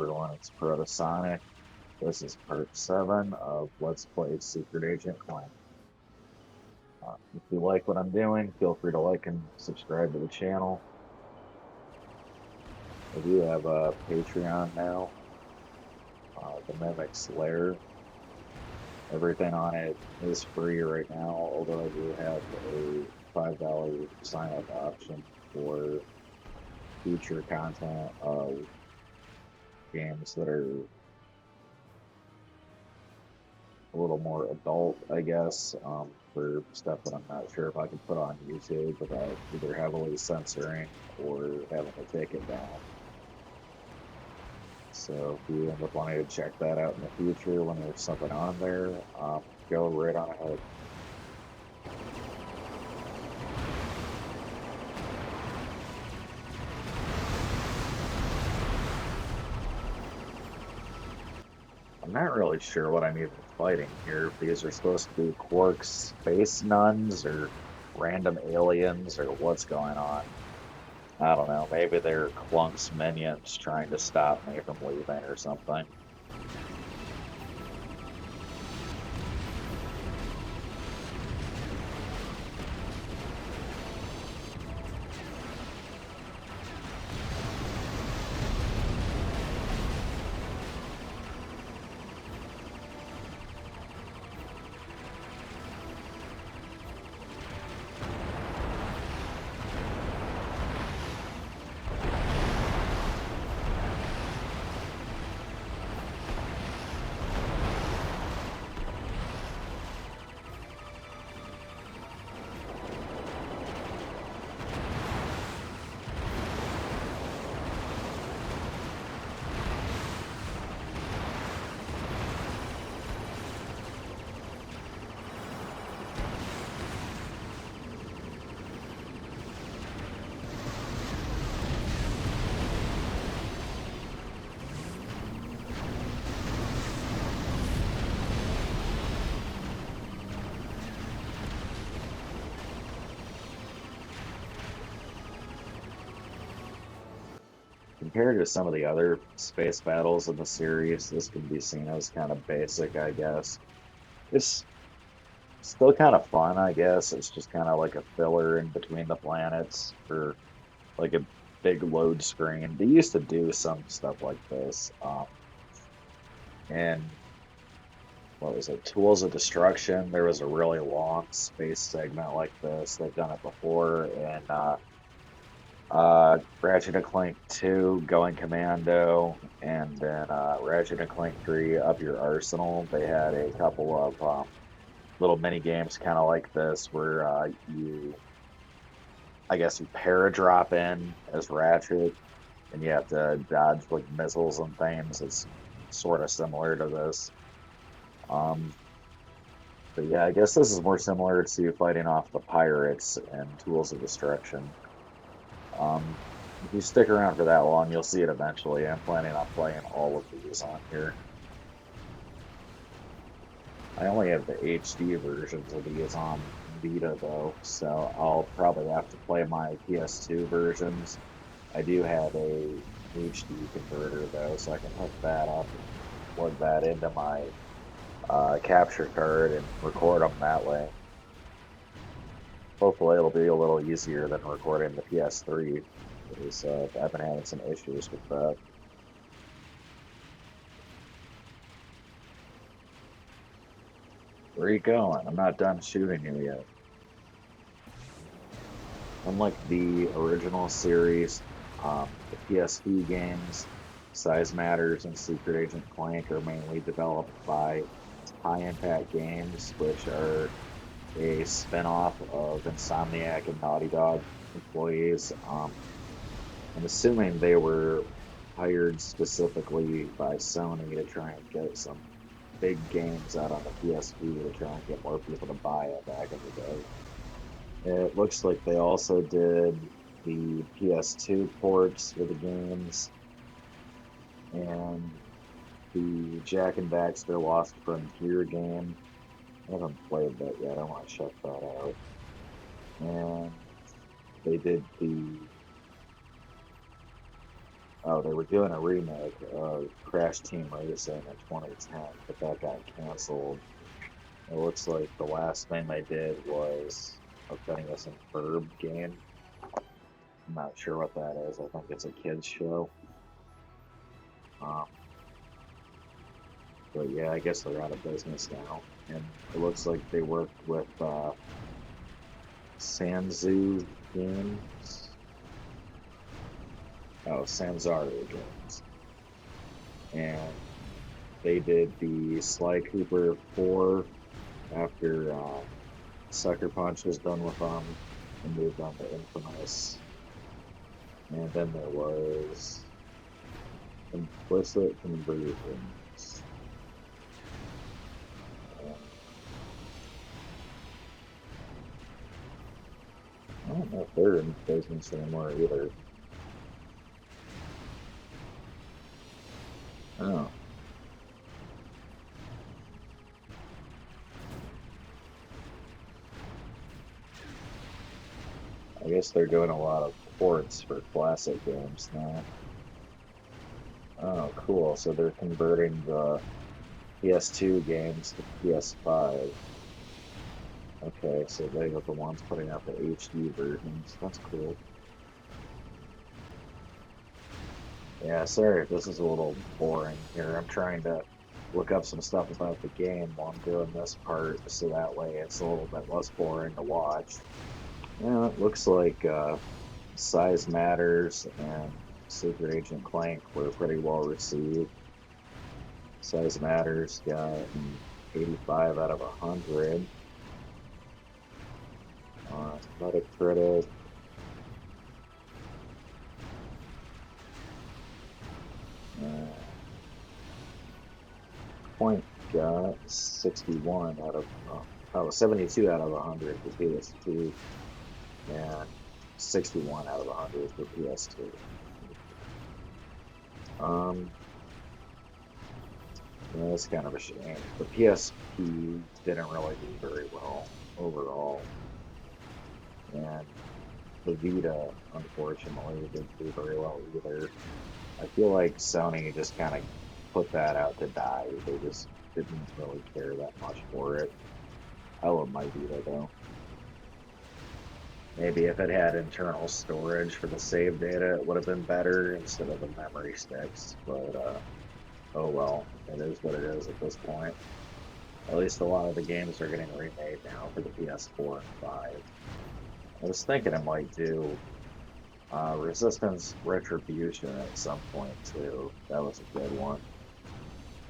everyone, it's Protosonic. This is part 7 of Let's Play Secret Agent Clank. If you like what I'm doing, feel free to like and subscribe to the channel. I do have a Patreon now, the Mimic's Lair. Everything on it is free right now, although I do have a $5 sign-up option for future content of games that are a little more adult, I guess, for stuff that I'm not sure if I can put on YouTube without either heavily censoring or having to take it down. So if you end up wanting to check that out in the future when there's something on there, go right on ahead. I'm not really sure what I'm even fighting here. If these are supposed to be Quark's space nuns or random aliens or what's going on. I don't know. Maybe they're Clunk's minions trying to stop me from leaving or something. Compared to some of the other space battles in the series, this can be seen as kind of basic, I guess. It's still kind of fun, I guess. It's just kind of like a filler in between the planets for like a big load screen. They used to do some stuff like this. And what was it? Tools of Destruction. There was a really long space segment like this. They've done it before, and Ratchet and Clank 2, Going Commando, and then Ratchet and Clank 3, Up Your Arsenal. They had a couple of little mini games kind of like this where I guess, you paradrop in as Ratchet, and you have to dodge like missiles and things. It's sort of similar to this. Um, but yeah, I guess this is more similar to fighting off the pirates and Tools of Destruction. Um, if you stick around for that long, you'll see it eventually. I'm planning on playing all of these on here. I only have the HD versions of these on Vita though, so I'll probably have to play my PS2 versions. I do have a HD converter though, so I can hook that up and plug that into my capture card and record them that way. Hopefully it'll be a little easier than recording the PS3, because I've been having some issues with that. Where are you going? I'm not done shooting you yet. Unlike the original series, the PSP games, Size Matters and Secret Agent Clank are mainly developed by High Impact Games, which are a spin-off of Insomniac and Naughty Dog employees. I'm assuming they were hired specifically by Sony to try and get some big games out on the PSP to try and get more people to buy it back in the day. It looks like they also did the PS2 ports for the games and the Jack and Daxter Lost Frontier game. I haven't played that yet. I want to check that out. And they did the Oh, they were doing a remake of Crash Team Racing in 2010, but that got canceled. It looks like the last thing they did was updating us in Verb game. I'm not sure what that is. I think it's a kids show. Um, but yeah, I guess they're out of business now. And it looks like they worked with Sanzu Games. Oh, Sanzaru Games. And they did the Sly Cooper 4 after Sucker Punch was done with them and moved on to Infamous. And then there was Implicit Conversions. And I don't know if they're in business anymore either. Oh, I guess they're doing a lot of ports for classic games now. Oh, cool. So they're converting the PS2 games to PS5. Okay, so they are the ones putting out the HD versions. That's cool. Yeah, sorry if this is a little boring here. I'm trying to look up some stuff about the game while I'm doing this part, so that way it's a little bit less boring to watch. Yeah, it looks like Size Matters and Secret Agent Clank were pretty well received. Size Matters got an 85 out of 100 on Metacritic. Uh, Point got 61 out of 72 out of 100 for PS2 and 61 out of 100 for PS2. Um, yeah, that's kind of a shame. The PSP didn't really do very well overall, and the Vita, unfortunately, didn't do very well either. I feel like Sony just kind of put that out to die. They just didn't really care that much for it. I love my Vita though. Maybe if it had internal storage for the save data, it would have been better instead of the memory sticks. But oh well, it is what it is at this point. At least a lot of the games are getting remade now for the PS4 and 5. I was thinking I might do Resistance Retribution at some point too. That was a good one.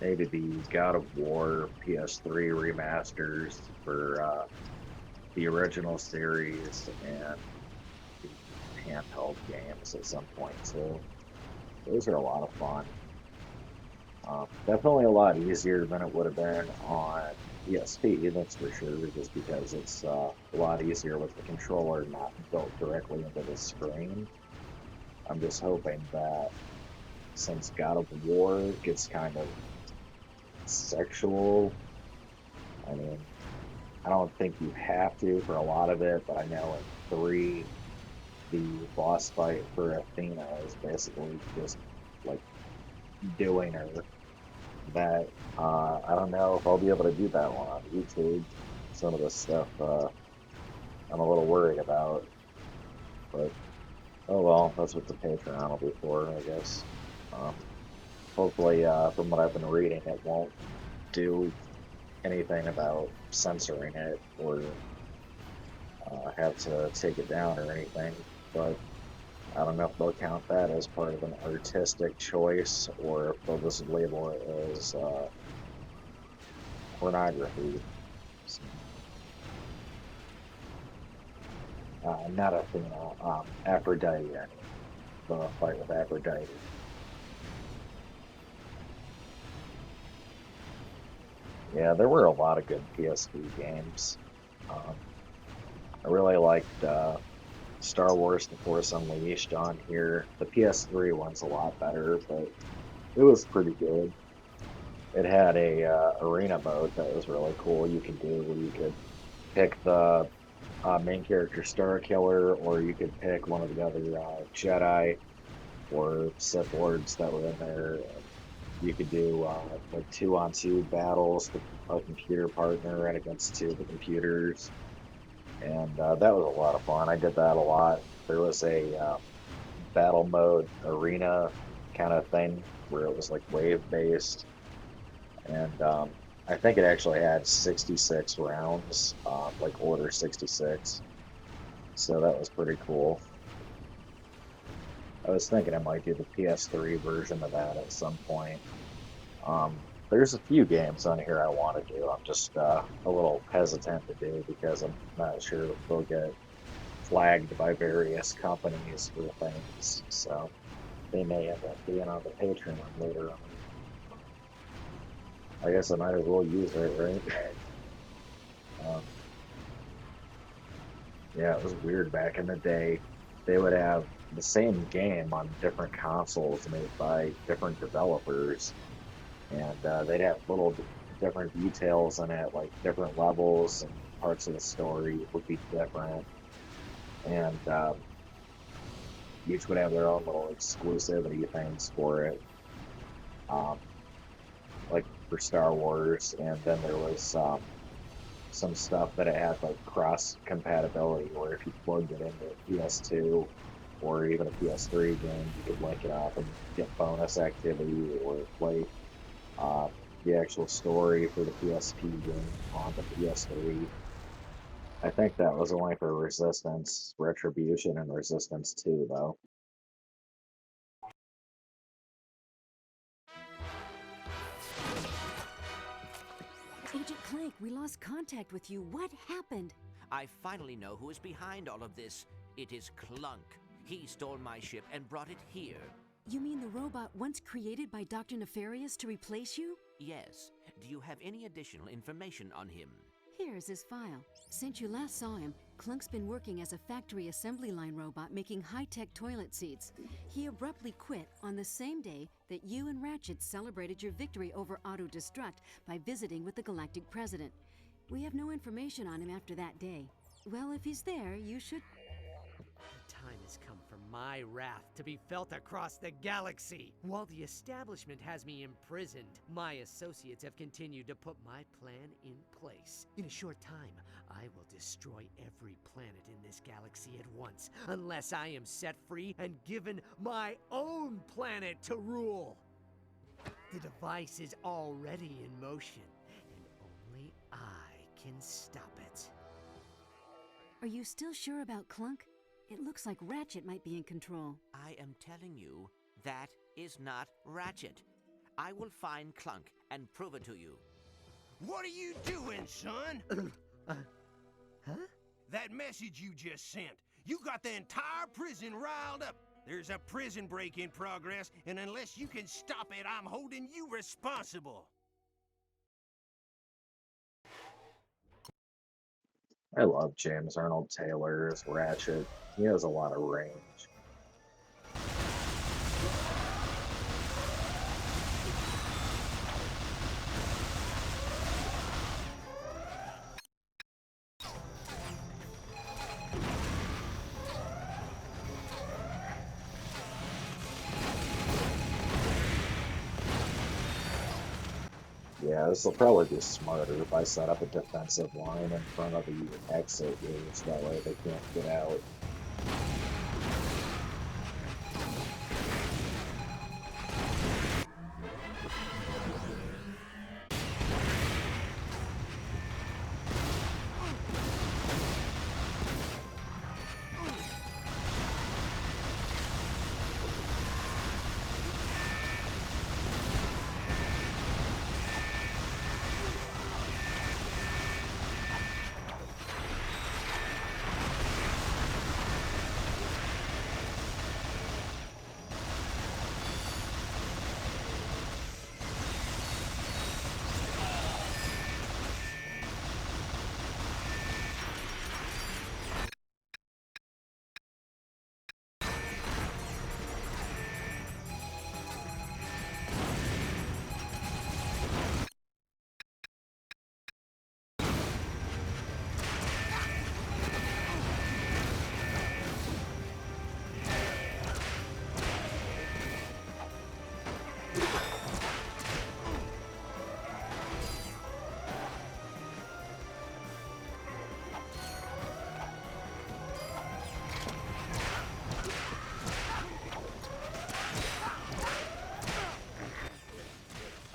Maybe the God of War PS3 remasters for the original series and the handheld games at some point too. Those are a lot of fun. Definitely a lot easier than it would have been on PSP, that's for sure, just because it's a lot easier with the controller not built directly into the screen. I'm just hoping that since God of War gets kind of sexual, I mean, I don't think you have to for a lot of it, but I know in 3, the boss fight for Athena is basically just like doing her that I don't know if I'll be able to do that one on YouTube. Some of the stuff I'm a little worried about, but oh well, that's what the Patreon will be for, I guess. Um, Hopefully, from what I've been reading, it won't do anything about censoring it or have to take it down or anything, but I don't know if they'll count that as part of an artistic choice or if they'll just label it as pornography. So, not Athena, Aphrodite, I mean, the fight with Aphrodite. Yeah, there were a lot of good PSP games. Um, I really liked Star Wars The Force Unleashed on here. The PS3 one's a lot better, but it was pretty good. It had a arena mode that was really cool. You could do where you could pick the main character Star Killer, or you could pick one of the other Jedi, or Sith Lords that were in there. You could do like 2-on-2 battles with a computer partner and against two of the computers, and that was a lot of fun. I did that a lot. There was a battle mode arena kind of thing where it was like wave based, and I think it actually had 66 rounds, like Order 66. So that was pretty cool. I was thinking I might do the PS3 version of that at some point. There's a few games on here I want to do. I'm just a little hesitant to do because I'm not sure if they'll get flagged by various companies for things. So they may end up being on the Patreon later on. I guess I might as well use it, right? um, yeah, it was weird back in the day. They would have the same game on different consoles made by different developers, and they'd have little different details in it, like different levels and parts of the story would be different, and each would have their own little exclusivity things for it, um, like for Star Wars. And then there was some stuff that it had like cross compatibility, where if you plugged it into a PS2 or even a PS3 game, you could link it up and get bonus activity or play uh, the actual story for the PSP game on the PS3. I think that was only for Resistance, Retribution, and Resistance 2, though. Agent Clank, we lost contact with you. What happened? I finally know who is behind all of this. It is Clunk. He stole my ship and brought it here. You mean the robot once created by Dr. Nefarious to replace you? Yes. Do you have any additional information on him? Here's his file. Since you last saw him, Clunk's been working as a factory assembly line robot making high-tech toilet seats. He abruptly quit on the same day that you and Ratchet celebrated your victory over Auto-Destruct by visiting with the Galactic President. We have no information on him after that day. Well, if he's there, you should... The time has come for my wrath to be felt across the galaxy. While the establishment has me imprisoned, my associates have continued to put my plan in place. In a short time, I will destroy every planet in this galaxy at once, unless I am set free and given my own planet to rule. The device is already in motion, and only I can stop it. Are you still sure about Clunk? It looks like Ratchet might be in control. I am telling you, that is not Ratchet. I will find Clunk and prove it to you. What are you doing, son? Huh? That message you just sent. You got the entire prison riled up. There's a prison break in progress, and unless you can stop it, I'm holding you responsible. I love James Arnold Taylor as Ratchet. He has a lot of range. Yeah, this will probably be smarter if I set up a defensive line in front of the exit gates. That way they can't get out.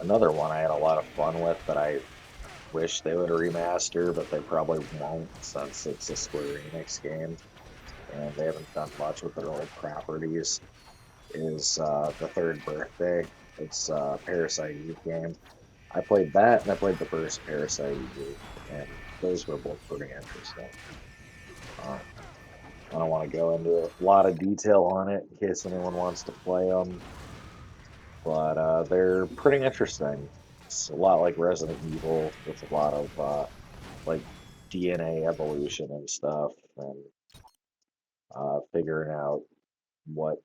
Another one I had a lot of fun with that I wish they would remaster, but they probably won't since it's a Square Enix game and they haven't done much with their old properties, is The Third Birthday. It's a Parasite Eve game. I played that and I played the first Parasite Eve, and those were both pretty interesting. Um, I don't want to go into a lot of detail on it in case anyone wants to play them, but they're pretty interesting. It's a lot like Resident Evil with a lot of like DNA evolution and stuff, and figuring out what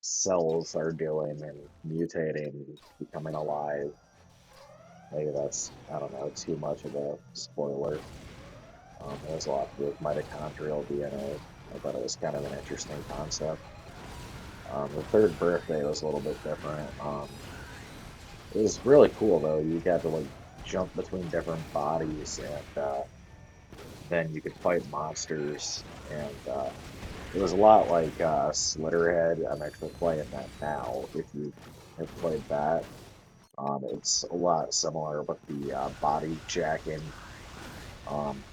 cells are doing and mutating, becoming alive. Maybe that's, I don't know, too much of a spoiler. It has a lot to do with mitochondrial DNA. I thought it was kind of an interesting concept. The third birthday was a little bit different. It was really cool though. You got to like jump between different bodies, and then you could fight monsters. And it was a lot like Slitterhead. I'm actually playing that now. If you have played that, it's a lot similar with the body jacking. Um,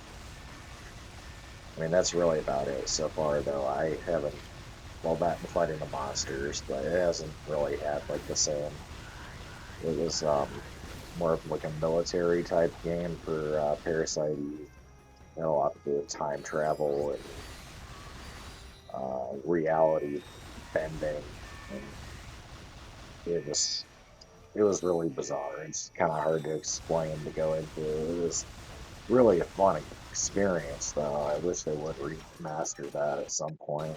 I mean, that's really about it so far, though. I haven't, well, that and fighting the monsters, but it hasn't really had like the same. It was more of like a military type game for Parasite Eve. It had a lot to do with time travel and reality bending, and it was it was really bizarre. It's kind of hard to explain to go into. It was really a fun experience, though. I wish they would remaster that at some point.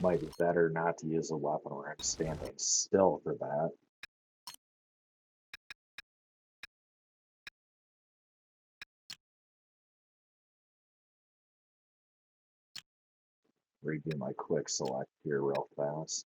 Might be better not to use a weapon when I'm standing still for that. Redo my quick select here real fast.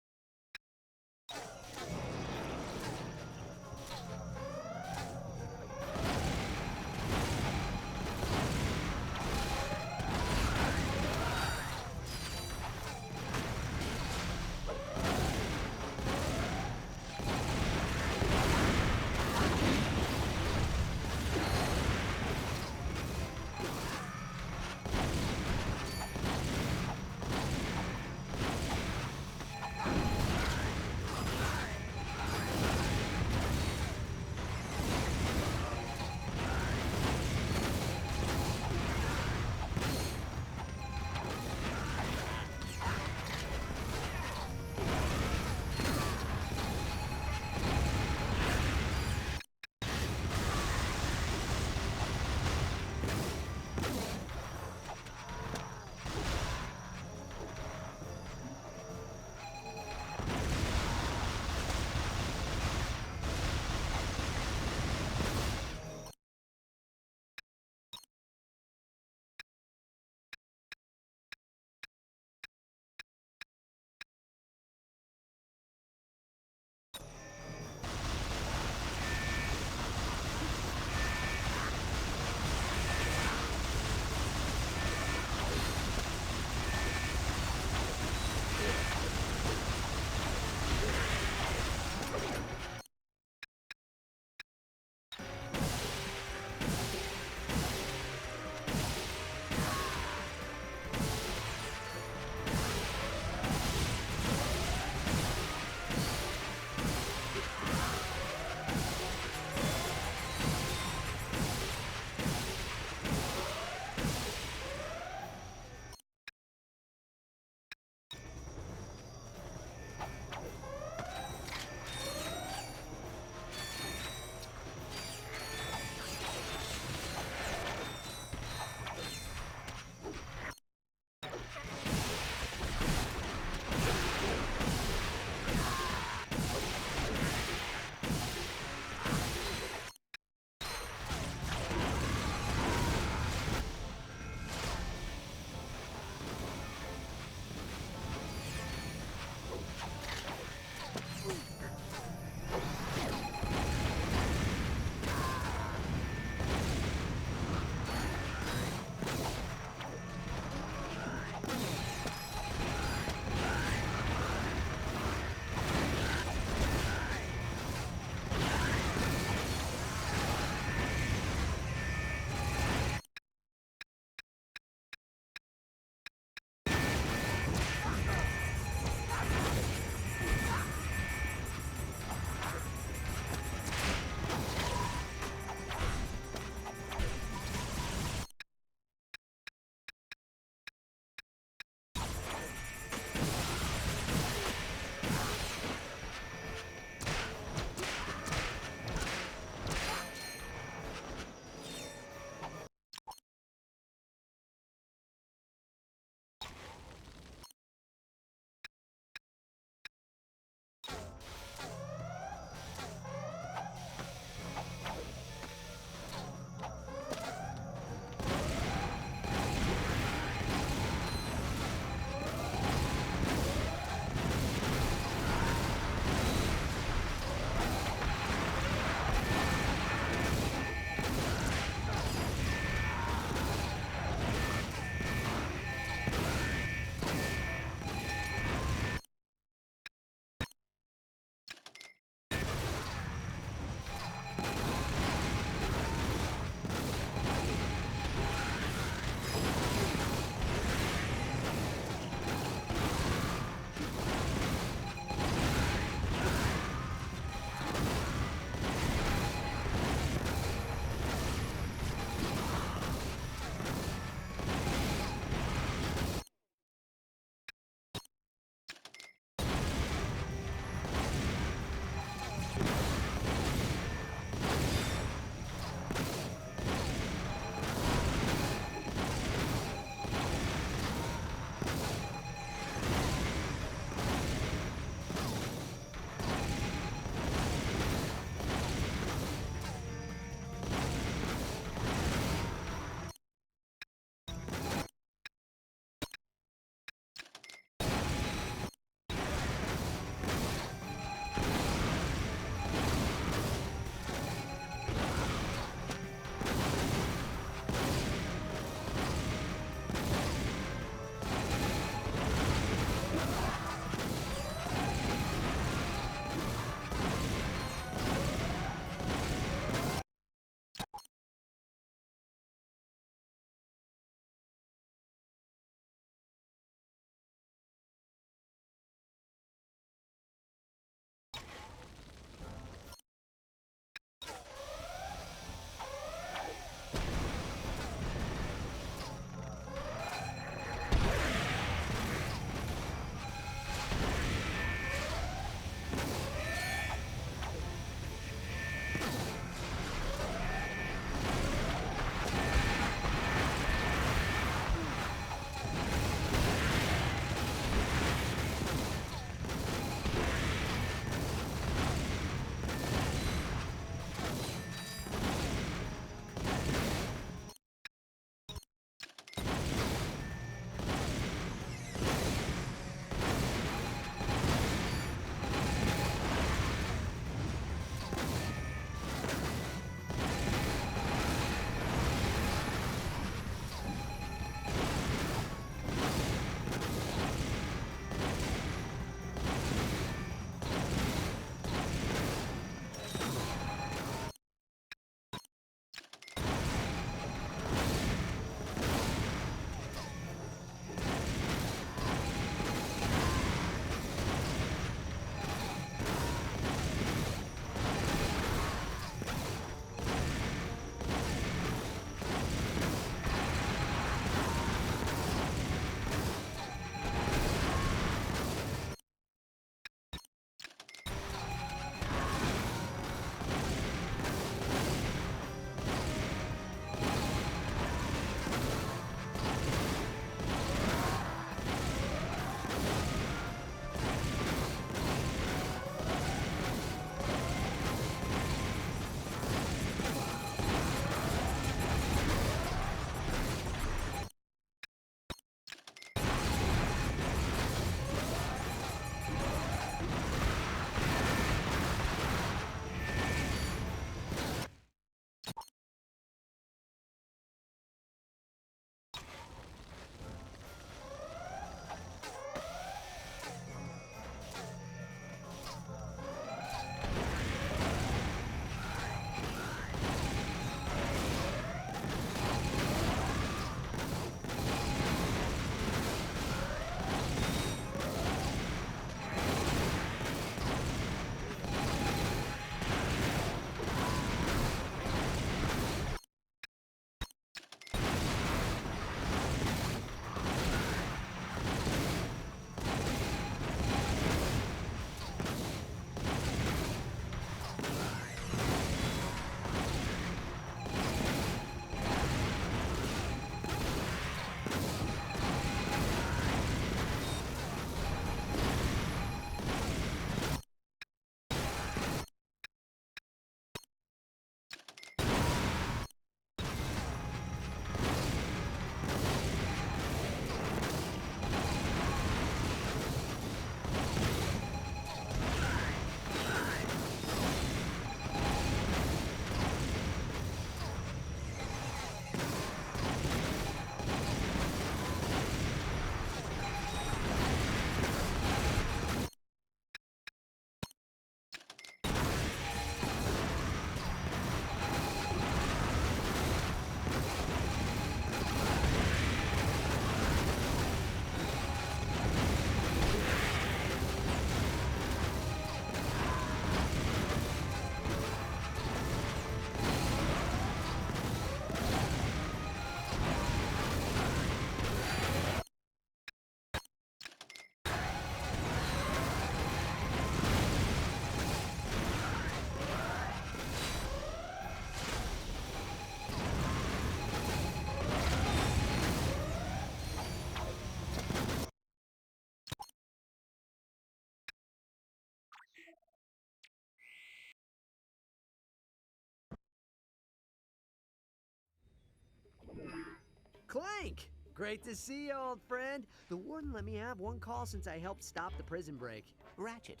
Clank! Great to see you, old friend. The warden let me have one call since I helped stop the prison break. Ratchet,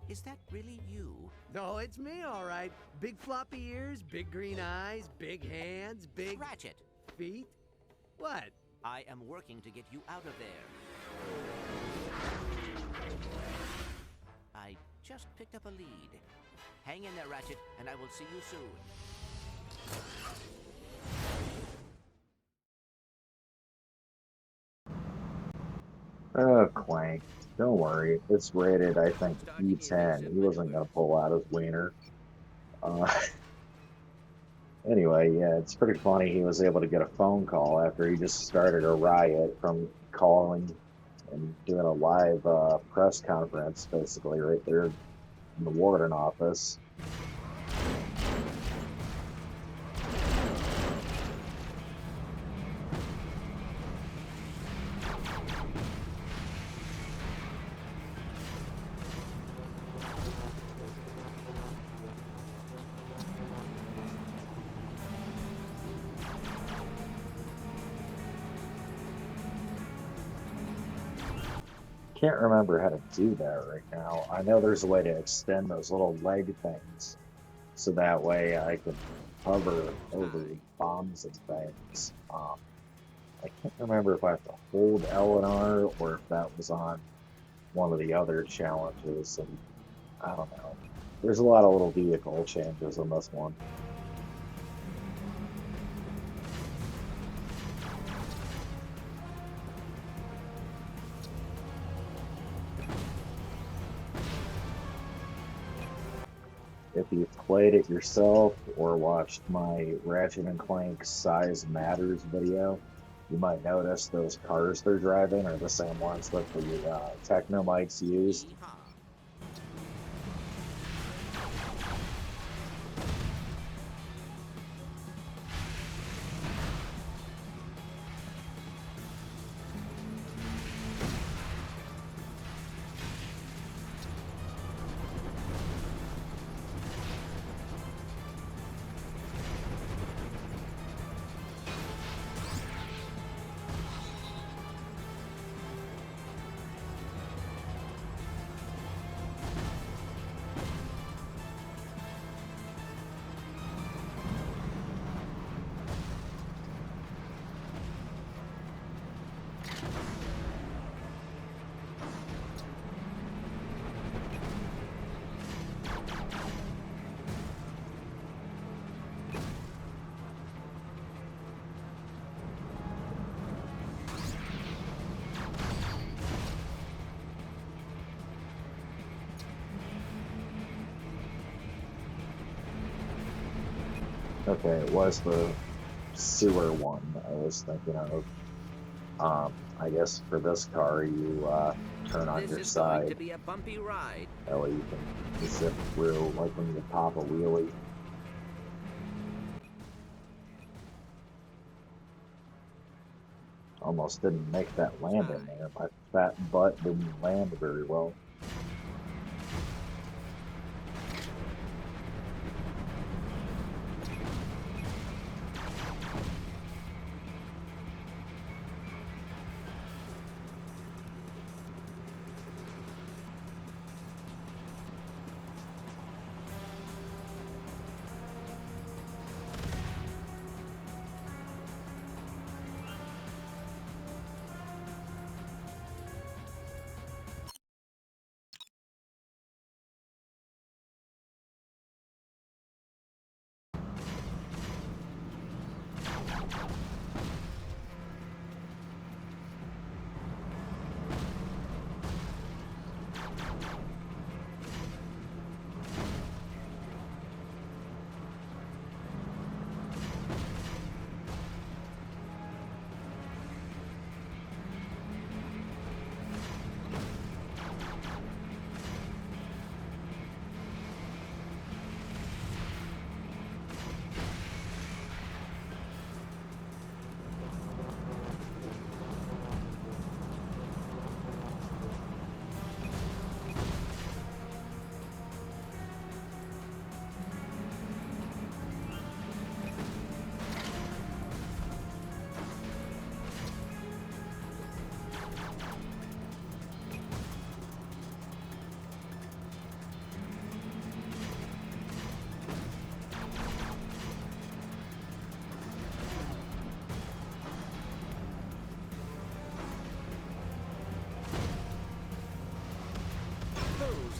is that really you? No, it's me, all right. Big floppy ears, big green eyes, big hands, big Ratchet, feet. What? I am working to get you out of there. I just picked up a lead. Hang in there, Ratchet, and I will see you soon. Oh, Clank. Don't worry. It's rated, I think, E10. He wasn't going to pull out his wiener. Uh, anyway, yeah, it's pretty funny. He was able to get a phone call after he just started a riot from calling and doing a live press conference, basically, right there in the warden office. Can't remember how to do that right now. I know there's a way to extend those little leg things so that way I can hover over bombs and things. I can't remember if I have to hold L and R or if that was on one of the other challenges, and I don't know. There's a lot of little vehicle changes on this one. If you've played it yourself or watched my Ratchet and Clank Size Matters video, you might notice those cars they're driving are the same ones that the Technomites used. Yeehaw. Okay, it was the sewer one I was thinking of. I guess for this car, you turn on This your is going to side. be a bumpy ride. That way you can zip through, like when you pop a wheelie. Almost didn't make that landing there. My fat butt didn't land very well.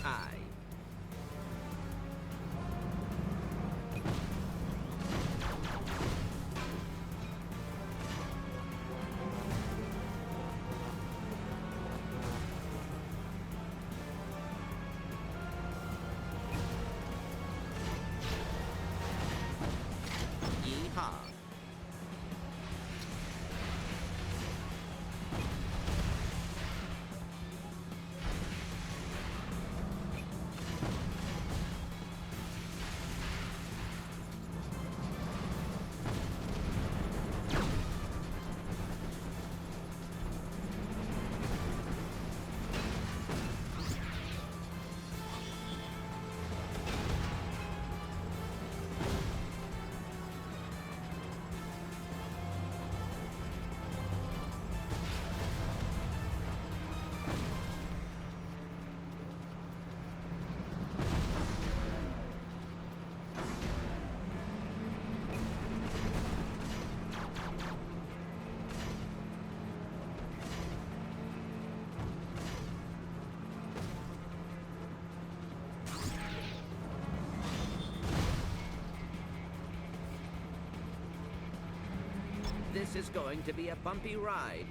Bullseye. Yeehaw. This is going to be a bumpy ride.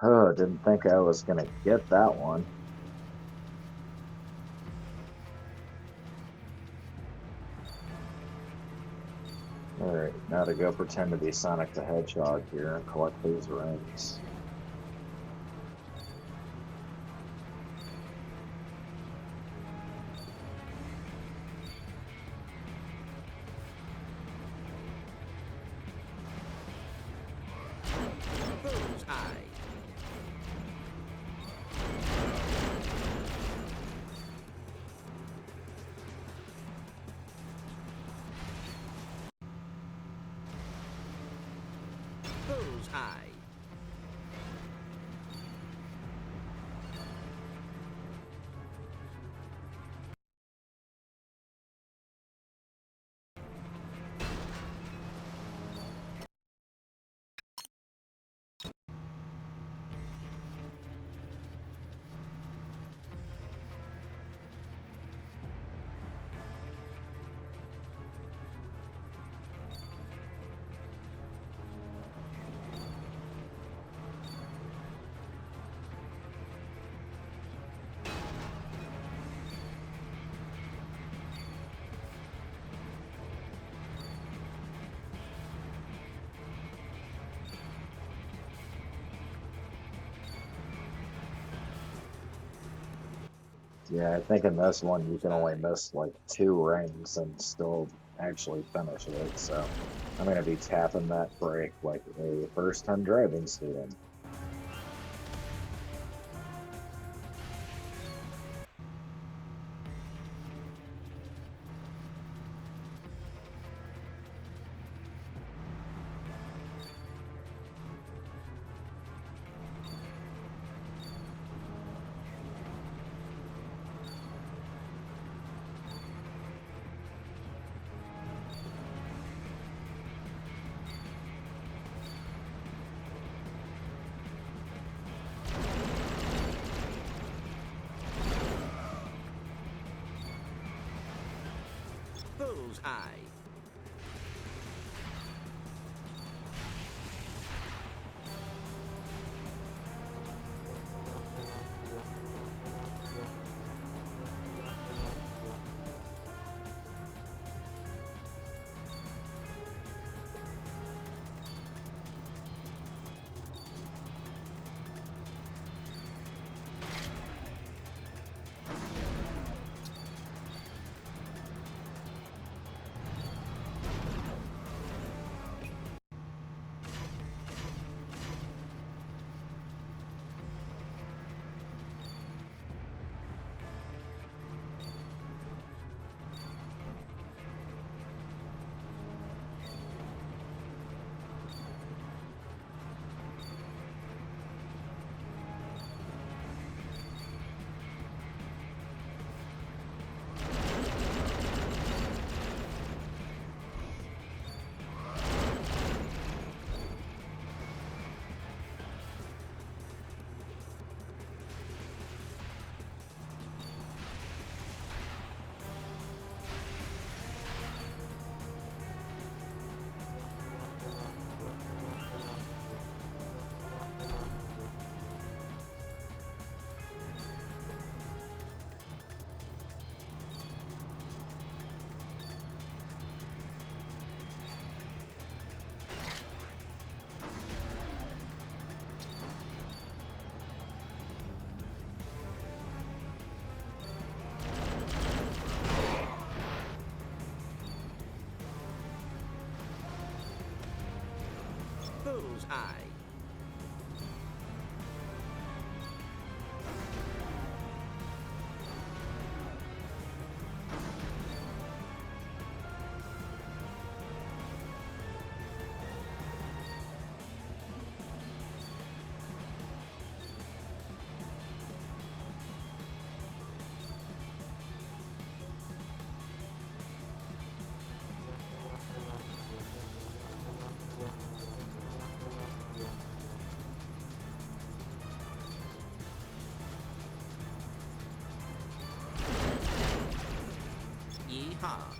Oh, didn't think I was gonna get that one. Alright, now to go pretend to be Sonic the Hedgehog here and collect these rings. Bullseye. Bullseye. Yeah, I think in this one you can only miss like 2 rings and still actually finish it, so I'm gonna be tapping that brake like a first-time driving student. Bullseye. Bullseye. Yeehaw.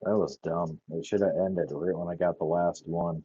That was dumb. It should have ended right when I got the last one.